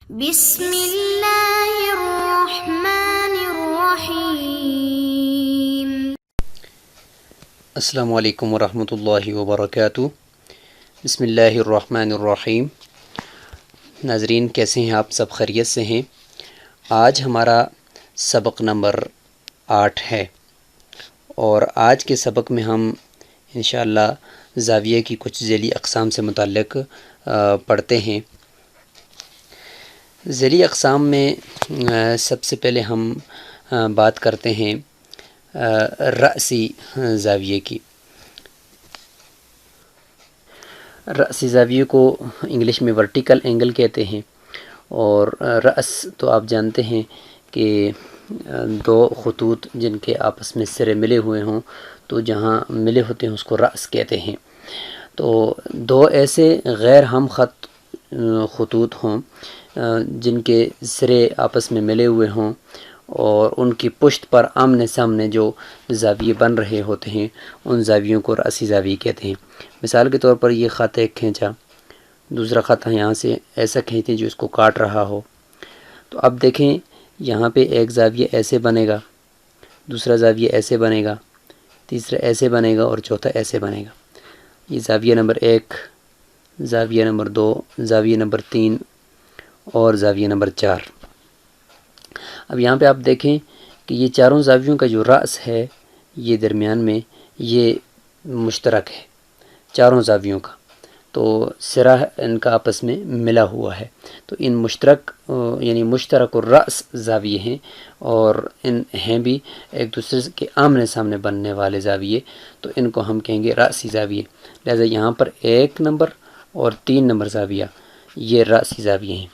بسم اللہ الرحمن الرحیم۔ السلام علیکم ورحمۃ اللہ وبرکاتہ۔ بسم اللہ الرحمن الرحیم۔ ناظرین، کیسے ہیں آپ؟ سب خیریت سے ہیں؟ آج ہمارا سبق نمبر 8 ہے، اور آج کے سبق میں ہم انشاءاللہ زاویہ کی کچھ ذیلی اقسام سے متعلق پڑھتے ہیں۔ ذیلی اقسام میں سب سے پہلے ہم بات کرتے ہیں رأسی زاویے کی۔ رأسی زاویے کو انگلش میں ورٹیکل اینگل کہتے ہیں، اور رأس تو آپ جانتے ہیں کہ دو خطوط جن کے آپس میں سرے ملے ہوئے ہوں تو جہاں ملے ہوتے ہیں اس کو رأس کہتے ہیں۔ تو دو ایسے غیر ہم خط خطوط ہوں جن کے سرے آپس میں ملے ہوئے ہوں، اور ان کی پشت پر آمنے سامنے جو زاویے بن رہے ہوتے ہیں ان زاویوں کو رأسی زاویے کہتے ہیں۔ مثال کے طور پر یہ خط ایک کھینچا، دوسرا خط یہاں سے ایسا کھینچتے جو اس کو کاٹ رہا ہو، تو اب دیکھیں یہاں پہ ایک زاویہ ایسے بنے گا، دوسرا زاویہ ایسے بنے گا، تیسرا ایسے بنے گا، اور چوتھا ایسے بنے گا۔ یہ زاویہ نمبر 1، زاویہ نمبر 2، زاویہ نمبر 3 اور زاویہ نمبر 4۔ اب یہاں پہ آپ دیکھیں کہ یہ چاروں زاویوں کا جو رأس ہے یہ درمیان میں یہ مشترک ہے چاروں زاویوں کا، تو سرا ان کا آپس میں ملا ہوا ہے، تو ان مشترک یعنی مشترک الرأس زاویے ہیں، اور ان ہیں بھی ایک دوسرے کے آمنے سامنے بننے والے زاویے، تو ان کو ہم کہیں گے رأسی زاویے۔ لہذا یہاں پر 1 نمبر اور 3 نمبر زاویہ یہ رأسی زاویے ہیں،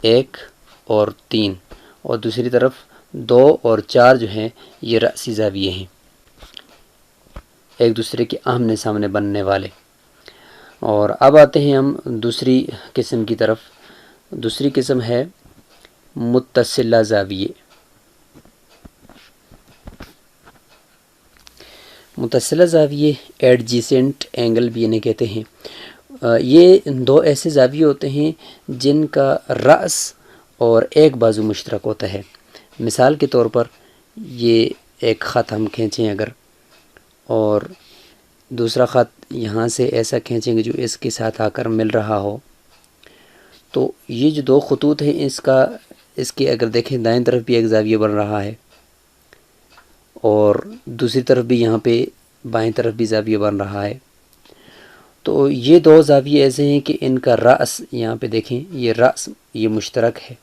1 اور 3، اور دوسری طرف 2 اور 4 جو ہیں یہ رأسی زاویے ہیں، ایک دوسرے کے آمنے سامنے بننے والے۔ اور اب آتے ہیں ہم دوسری قسم کی طرف۔ دوسری قسم ہے متصلہ زاویے۔ متصلہ زاویے ایڈجیسنٹ اینگل بھی انہیں کہتے ہیں۔ یہ دو ایسے زاویے ہوتے ہیں جن کا رأس اور ایک بازو مشترک ہوتا ہے۔ مثال کے طور پر یہ ایک خط ہم کھینچیں اگر، اور دوسرا خط یہاں سے ایسا کھینچیں گے جو اس کے ساتھ آ کر مل رہا ہو، تو یہ جو دو خطوط ہیں اس کے اگر دیکھیں دائیں طرف بھی ایک زاویہ بن رہا ہے، اور دوسری طرف بھی یہاں پہ بائیں طرف بھی زاویہ بن رہا ہے، تو یہ دو زاویے ایسے ہیں کہ ان کا رأس یہاں پہ دیکھیں یہ رأس یہ مشترک ہے،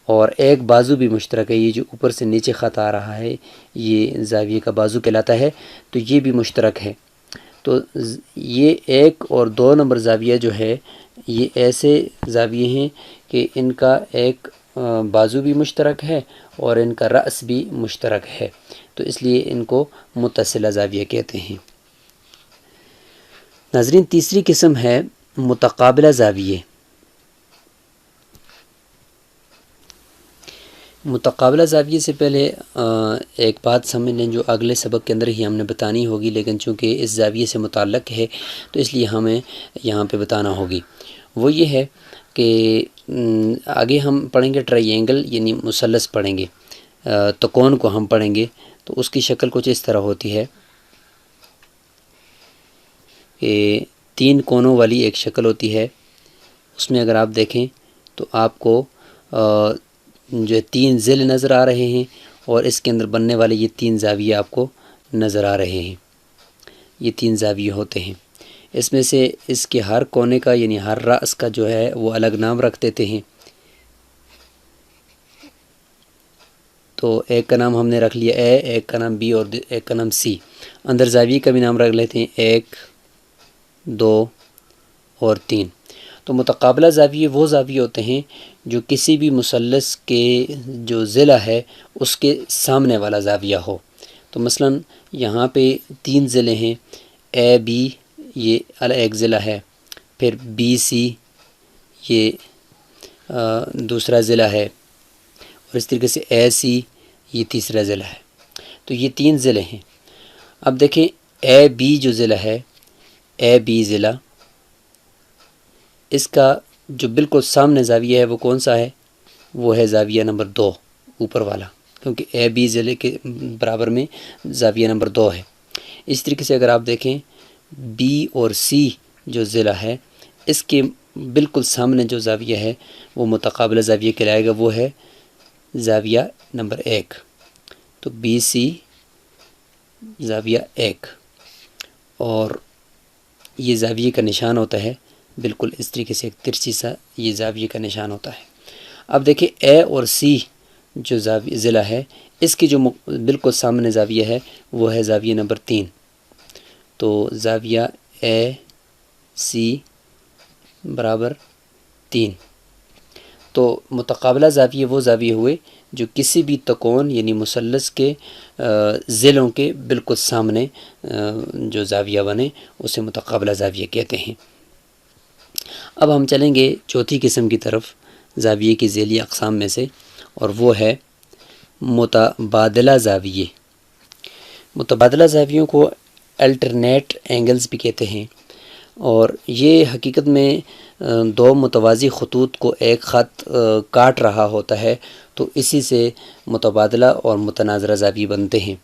اور ایک بازو بھی مشترک ہے۔ یہ جو اوپر سے نیچے خط آ رہا ہے یہ زاویے کا بازو کہلاتا ہے، تو یہ بھی مشترک ہے۔ تو یہ 1 اور 2 نمبر زاویہ جو ہے یہ ایسے زاویے ہیں کہ ان کا ایک بازو بھی مشترک ہے اور ان کا رأس بھی مشترک ہے، تو اس لیے ان کو متصلہ زاویہ کہتے ہیں۔ ناظرین، تیسری قسم ہے متقابلہ زاویے۔ متقابلہ زاویے سے پہلے ایک بات سمجھ لیں جو اگلے سبق کے اندر ہی ہم نے بتانی ہوگی، لیکن چونکہ اس زاویے سے متعلق ہے تو اس لیے ہمیں یہاں پہ بتانا ہوگی۔ وہ یہ ہے کہ آگے ہم پڑھیں گے ٹرائی اینگل یعنی مثلث پڑھیں گے، تکون کو ہم پڑھیں گے، تو اس کی شکل کچھ اس طرح ہوتی ہے کہ 3 کونوں والی ایک شکل ہوتی ہے۔ اس میں اگر آپ دیکھیں تو آپ کو جو 3 ضلع نظر آ رہے ہیں، اور اس کے اندر بننے والے یہ 3 زاویے آپ کو نظر آ رہے ہیں۔ یہ 3 زاویے ہوتے ہیں، اس میں سے اس کے ہر کونے کا یعنی ہر رأس کا جو ہے وہ الگ نام رکھ دیتے ہیں۔ تو ایک کا نام ہم نے رکھ لیا اے، ایک کا نام بی، اور ایک کا نام سی۔ اندر زاویے کا بھی نام رکھ لیتے ہیں 1، 2 اور 3۔ تو متقابلہ زاویے وہ زاویے ہوتے ہیں جو کسی بھی مثلث کے جو ضلع ہے اس کے سامنے والا زاویہ ہو۔ تو مثلا یہاں پہ 3 ضلع ہیں، اے بی یہ ایک ضلع ہے، پھر بی سی یہ دوسرا ضلع ہے، اور اس طریقے سے اے سی یہ تیسرا ضلع ہے۔ تو یہ 3 ضلع ہیں۔ اب دیکھیں اے بی جو ضلع ہے، اے بی ضلع، اس کا جو بالکل سامنے زاویہ ہے وہ کون سا ہے؟ وہ ہے زاویہ نمبر 2 اوپر والا، کیونکہ اے بی ضلع کے برابر میں زاویہ نمبر 2 ہے۔ اس طریقے سے اگر آپ دیکھیں بی اور سی جو ضلع ہے اس کے بالکل سامنے جو زاویہ ہے وہ متقابلہ زاویہ کہلائے گا، وہ ہے زاویہ نمبر 1۔ تو بی سی زاویہ 1، اور یہ زاویے کا نشان ہوتا ہے بالکل اس طریقے سے، ایک ترچھی سا یہ زاویے کا نشان ہوتا ہے۔ اب دیکھیں اے اور سی جو ضلع ہے اس کی جو بالکل سامنے زاویہ ہے وہ ہے زاویہ نمبر 3۔ تو زاویہ اے سی برابر 3۔ تو متقابلہ زاویے وہ زاویے ہوئے جو کسی بھی تکون یعنی مثلث کے ضلعوں کے بالکل سامنے جو زاویہ بنے اسے متقابلہ زاویہ کہتے ہیں۔ اب ہم چلیں گے چوتھی قسم کی طرف زاویے کی ذیلی اقسام میں سے، اور وہ ہے متبادلہ زاویے۔ متبادلہ زاویوں کو الٹرنیٹ اینگلز بھی کہتے ہیں، اور یہ حقیقت میں دو متوازی خطوط کو ایک خط کاٹ رہا ہوتا ہے تو اسی سے متبادلہ اور متناظرہ زاویے بنتے ہیں۔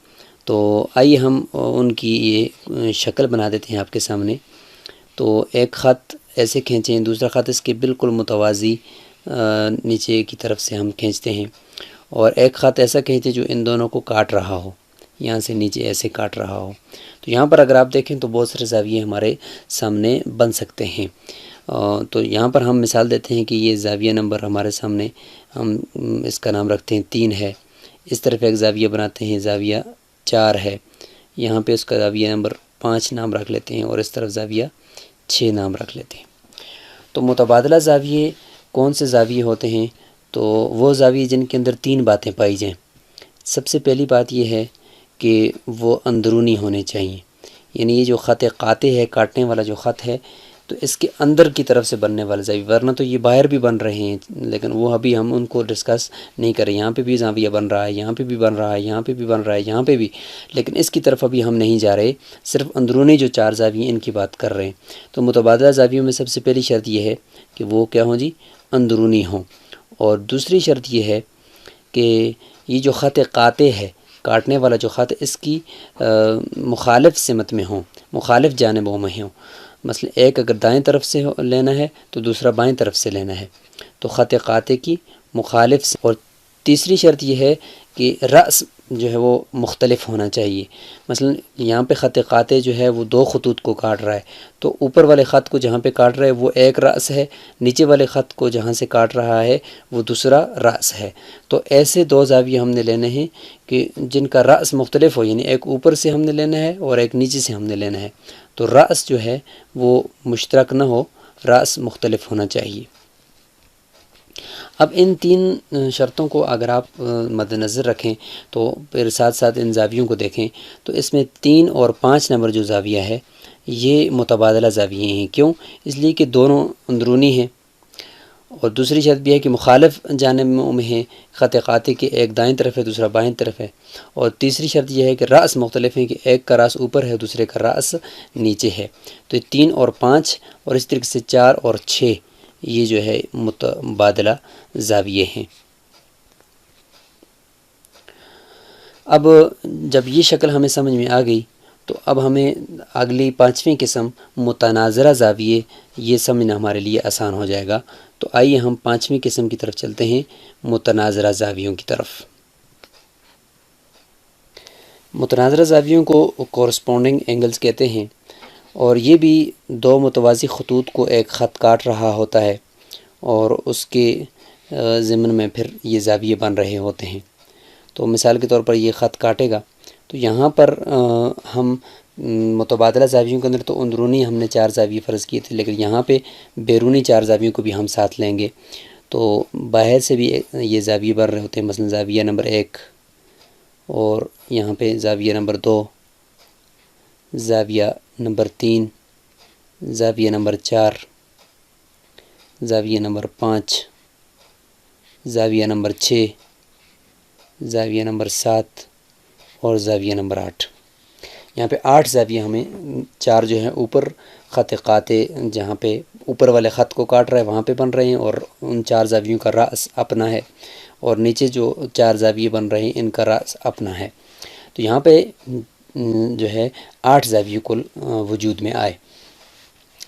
تو آئیے ہم ان کی یہ شکل بنا دیتے ہیں آپ کے سامنے۔ تو ایک خط ایسے کھینچیں، دوسرا خط اس کے بالکل متوازی نیچے کی طرف سے ہم کھینچتے ہیں، اور ایک خط ایسا کھینچیں جو ان دونوں کو کاٹ رہا ہو، یہاں سے نیچے ایسے کاٹ رہا ہو۔ تو یہاں پر اگر آپ دیکھیں تو بہت سارے زاویے ہمارے سامنے بن سکتے ہیں۔ تو یہاں پر ہم مثال دیتے ہیں کہ یہ زاویہ نمبر ہمارے سامنے، ہم اس کا نام رکھتے ہیں 3 ہے۔ اس طرف ایک زاویہ بناتے ہیں زاویہ 4 ہے، یہاں پہ اس کا زاویہ نمبر 5 نام رکھ لیتے ہیں، اور اس طرف زاویہ 6 نام رکھ لیتے ہیں۔ تو متبادلہ زاویے کون سے زاویے ہوتے ہیں؟ تو وہ زاویے جن کے اندر 3 باتیں پائی جائیں۔ سب سے پہلی بات یہ ہے کہ وہ اندرونی ہونے چاہیے، یعنی یہ جو خط قاطع ہے، کاٹنے والا جو خط ہے، تو اس کے اندر کی طرف سے بننے والے زاویے، ورنہ تو یہ باہر بھی بن رہے ہیں لیکن وہ ابھی ہم ان کو ڈسکس نہیں کریں۔ یہاں پہ بھی زاویہ بن رہا ہے، یہاں پہ بھی بن رہا ہے، یہاں پہ بھی بن رہا ہے، یہاں پہ بھی، لیکن اس کی طرف ابھی ہم نہیں جا رہے، صرف اندرونی جو 4 زاویے ان کی بات کر رہے ہیں۔ تو متبادلہ زاویوں میں سب سے پہلی شرط یہ ہے کہ وہ کیا ہوں جی؟ اندرونی ہوں۔ اور دوسری شرط یہ ہے کہ یہ جو خط قاطع ہے، کاٹنے والا جو خط، اس کی مخالف سمت میں ہوں، مخالف جانبوں میں ہوں۔ مثلا ایک اگر دائیں طرف سے لینا ہے تو دوسرا بائیں طرف سے لینا ہے، تو خط قاطع کی مخالف سے۔ اور تیسری شرط یہ ہے کہ رأس جو ہے وہ مختلف ہونا چاہیے۔ مثلا یہاں پہ خط قاطع جو ہے وہ 2 خطوط کو کاٹ رہا ہے، تو اوپر والے خط کو جہاں پہ کاٹ رہا ہے وہ ایک رأس ہے، نیچے والے خط کو جہاں سے کاٹ رہا ہے وہ دوسرا رأس ہے۔ تو ایسے 2 زاویے ہم نے لینے ہیں کہ جن کا رأس مختلف ہو، یعنی ایک اوپر سے ہم نے لینا ہے اور ایک نیچے سے ہم نے لینا ہے، تو رأس جو ہے وہ مشترک نہ ہو، رأس مختلف ہونا چاہیے۔ اب ان 3 شرطوں کو اگر آپ مد نظر رکھیں تو پھر ساتھ ساتھ ان زاویوں کو دیکھیں تو اس میں 3 اور 5 نمبر جو زاویہ ہے یہ متبادلہ زاویے ہیں۔ کیوں؟ اس لیے کہ دونوں اندرونی ہیں، اور دوسری شرط بھی ہے کہ مخالف جانبوں میں ہیں، خط قاطع کے ایک دائیں طرف ہے دوسرا بائیں طرف ہے، اور تیسری شرط یہ ہے کہ رأس مختلف ہیں، کہ ایک کا رأس اوپر ہے دوسرے کا رأس نیچے ہے۔ تو یہ 3 اور 5 اور اس طریقے سے 4 اور 6 یہ جو ہے متبادلہ زاویے ہیں۔ اب جب یہ شکل ہمیں سمجھ میں آ گئی تو اب ہمیں اگلی 5ویں قسم متناظرہ زاویے یہ سمجھنا ہمارے لیے آسان ہو جائے گا۔ تو آئیے ہم 5ویں قسم کی طرف چلتے ہیں، متناظرہ زاویوں کی طرف۔ متناظرہ زاویوں کو کورسپونڈنگ اینگلز کہتے ہیں، اور یہ بھی 2 متوازی خطوط کو ایک خط کاٹ رہا ہوتا ہے اور اس کے ضمن میں پھر یہ زاویے بن رہے ہوتے ہیں۔ تو مثال کے طور پر یہ خط کاٹے گا تو یہاں پر ہم متبادلہ زاویوں کے اندر تو اندرونی ہم نے 4 زاویے فرض کیے تھے، لیکن یہاں پہ بیرونی 4 زاویوں کو بھی ہم ساتھ لیں گے، تو باہر سے بھی یہ زاویے بن رہے ہوتے ہیں۔ مثلا زاویہ نمبر 1، اور یہاں پہ زاویہ نمبر 2، زاویہ نمبر 3، زاویہ نمبر 4، زاویہ نمبر 5، زاویہ نمبر 6، زاویہ نمبر 7 اور زاویہ نمبر 8۔ یہاں پہ 8 زاویہ ہمیں 4 جو ہیں اوپر خط قاطع جہاں پہ اوپر والے خط کو کاٹ رہا ہے وہاں پہ بن رہے ہیں، اور ان 4 زاویوں کا راس اپنا ہے، اور نیچے جو 4 زاویے بن رہے ہیں ان کا راس اپنا ہے۔ تو یہاں پہ جو ہے 8 زاویے کل وجود میں آئے۔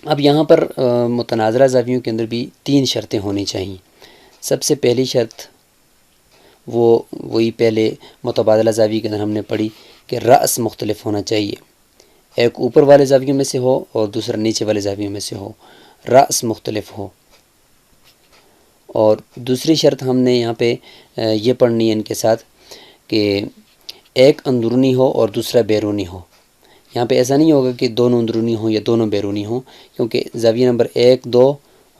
اب یہاں پر متناظرہ زاویوں کے اندر بھی 3 شرطیں ہونی چاہیے۔ سب سے پہلی شرط وہی پہلے متبادلہ زاویے کے اندر ہم نے پڑھی کہ راس مختلف ہونا چاہیے، ایک اوپر والے زاویوں میں سے ہو اور دوسرا نیچے والے زاویوں میں سے ہو، راس مختلف ہو۔ اور دوسری شرط ہم نے یہاں پہ یہ پڑھنی ہے ان کے ساتھ کہ ایک اندرونی ہو اور دوسرا بیرونی ہو۔ یہاں پہ ایسا نہیں ہوگا کہ دونوں اندرونی ہوں یا دونوں بیرونی ہوں، کیونکہ زاویہ نمبر 1 2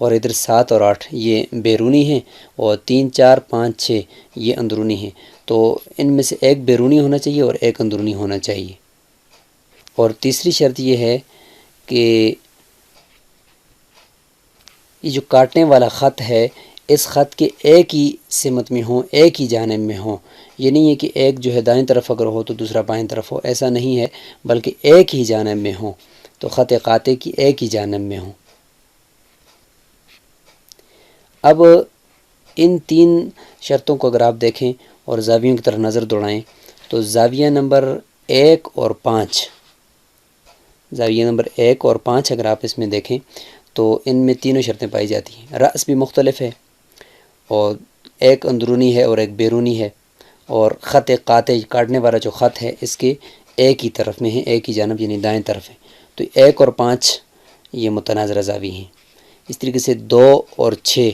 اور ادھر 7 اور 8 یہ بیرونی ہیں، اور 3 4 5 6 یہ اندرونی ہیں۔ تو ان میں سے ایک بیرونی ہونا چاہیے اور ایک اندرونی ہونا چاہیے۔ اور تیسری شرط یہ ہے کہ یہ جو کاٹنے والا خط ہے اس خط کے ایک ہی سمت میں ہوں، ایک ہی جانب میں ہوں۔ یہ نہیں ہے کہ ایک جو ہے دائیں طرف اگر ہو تو دوسرا بائیں طرف ہو، ایسا نہیں ہے، بلکہ ایک ہی جانب میں ہوں، تو خط قاطع کی ایک ہی جانب میں ہوں۔ اب ان 3 شرطوں کو اگر آپ دیکھیں اور زاویوں کی طرف نظر دوڑائیں تو زاویہ نمبر 1 اور 5، زاویہ نمبر 1 اور 5 اگر آپ اس میں دیکھیں تو ان میں تینوں شرطیں پائی جاتی ہیں۔ راس بھی مختلف ہے، اور ایک اندرونی ہے اور ایک بیرونی ہے، اور خط قاطع کاٹنے والا جو خط ہے اس کے ایک ہی طرف میں ہے، ایک ہی جانب یعنی دائیں طرف ہے۔ تو 1 اور 5 یہ متناظرہ زاویے ہیں۔ اس طریقے سے 2 اور 6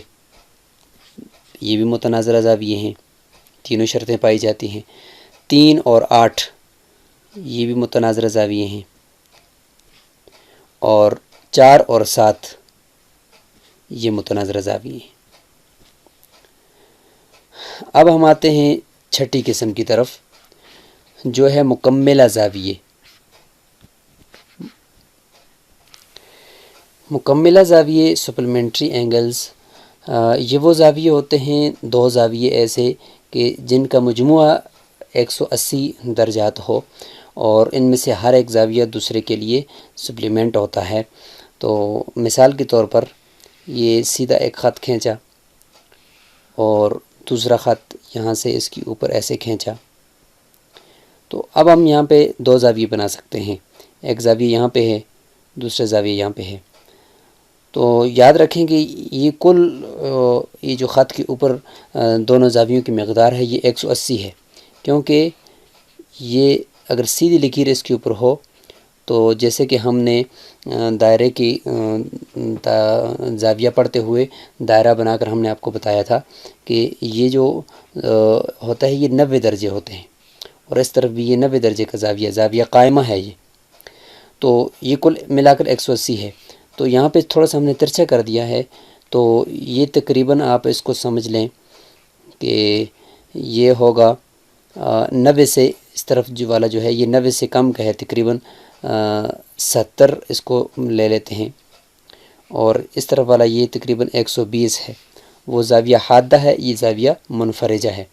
یہ بھی متناظرہ زاویے ہیں، تینوں شرطیں پائی جاتی ہیں۔ 3 اور 8 یہ بھی متناظرہ زاویے ہیں، اور 4 اور 7 یہ متناظرہ زاویے ہیں۔ اب ہم آتے ہیں چھٹی قسم کی طرف، جو ہے مکملہ زاویے۔ مکملہ زاویے سپلیمنٹری اینگلز، یہ وہ زاویے ہوتے ہیں، 2 زاویے ایسے کہ جن کا مجموعہ 180 درجات ہو، اور ان میں سے ہر ایک زاویہ دوسرے کے لیے سپلیمنٹ ہوتا ہے۔ تو مثال کے طور پر یہ سیدھا ایک خط کھینچا اور دوسرا خط یہاں سے اس کے اوپر ایسے کھینچا، تو اب ہم یہاں پہ 2 زاویے بنا سکتے ہیں، ایک زاویہ یہاں پہ ہے، دوسرا زاویہ یہاں پہ ہے۔ تو یاد رکھیں کہ یہ جو خط کے اوپر دونوں زاویوں کی مقدار ہے یہ 180 ہے، کیونکہ یہ اگر سیدھی لکیر اس کے اوپر ہو تو جیسے کہ ہم نے دائرے کی زاویہ پڑھتے ہوئے دائرہ بنا کر ہم نے آپ کو بتایا تھا کہ یہ جو ہوتا ہے یہ 90 درجے ہوتے ہیں، اور اس طرف بھی یہ 90 درجے کا زاویہ قائمہ ہے یہ، تو یہ کل ملا کر 180 ہے۔ تو یہاں پہ تھوڑا سا ہم نے ترچھا کر دیا ہے، تو یہ تقریباً آپ اس کو سمجھ لیں کہ یہ ہوگا 90 سے اس طرف جو والا جو ہے یہ 90 سے کم کا ہے، تقریباً 70 اس کو لے لیتے ہیں، اور اس طرف والا یہ تقریباً 120 ہے، وہ زاویہ حادہ ہے، یہ زاویہ منفرجہ ہے۔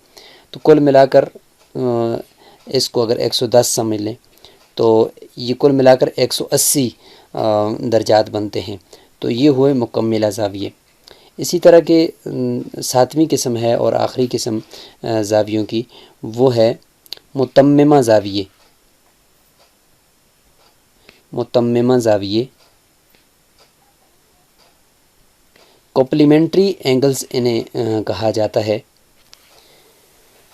تو کل ملا کر اس کو اگر 110 سمجھ لیں تو یہ کل ملا کر 180 درجات بنتے ہیں، تو یہ ہوئے مکملہ زاویے۔ اسی طرح کے 7ویں قسم ہے اور آخری قسم زاویوں کی، وہ ہے متممہ زاویے۔ متممہ زاویے کمپلیمنٹری اینگلز انہیں کہا جاتا ہے۔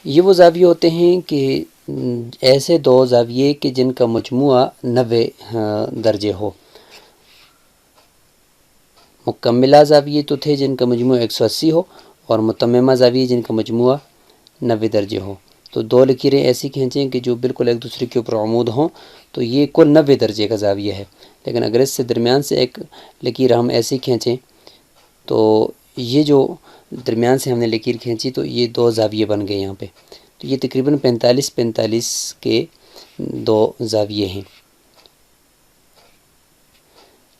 یہ وہ زاویے ہوتے ہیں کہ ایسے 2 زاویے کہ جن کا مجموعہ 90 درجے ہو۔ مکملہ زاویے تو تھے جن کا مجموعہ 180 ہو، اور متممہ زاویے جن کا مجموعہ 90 درجے ہو۔ تو 2 لکیریں ایسی کھینچیں کہ جو بالکل ایک دوسرے کے اوپر عمود ہوں، تو یہ کل 90 درجے کا زاویہ ہے۔ لیکن اگر اس سے درمیان سے ایک لکیر ہم ایسی کھینچیں تو یہ جو درمیان سے ہم نے لکیر کھینچی تو یہ 2 زاویے بن گئے یہاں پہ، تو یہ تقریباً 45 کے 2 زاویے ہیں،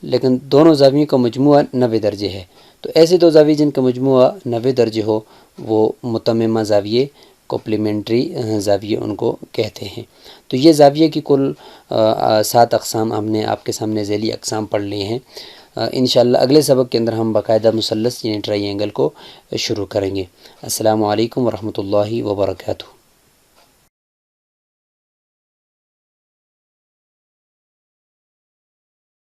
لیکن دونوں زاویوں کا مجموعہ 90 درجے ہے۔ تو ایسے 2 زاویے جن کا مجموعہ 90 درجے ہو وہ متممہ زاویے، کمپلیمنٹری زاویے ان کو کہتے ہیں۔ تو یہ زاویے کی کل 7 اقسام ہم نے آپ کے سامنے ذیلی اقسام پڑھ لیے ہیں۔ انشاءاللہ اگلے سبق کے اندر ہم باقاعدہ مثلث یعنی ٹرائی اینگل کو شروع کریں گے۔ السلام علیکم ورحمۃ اللہ وبرکاتہ۔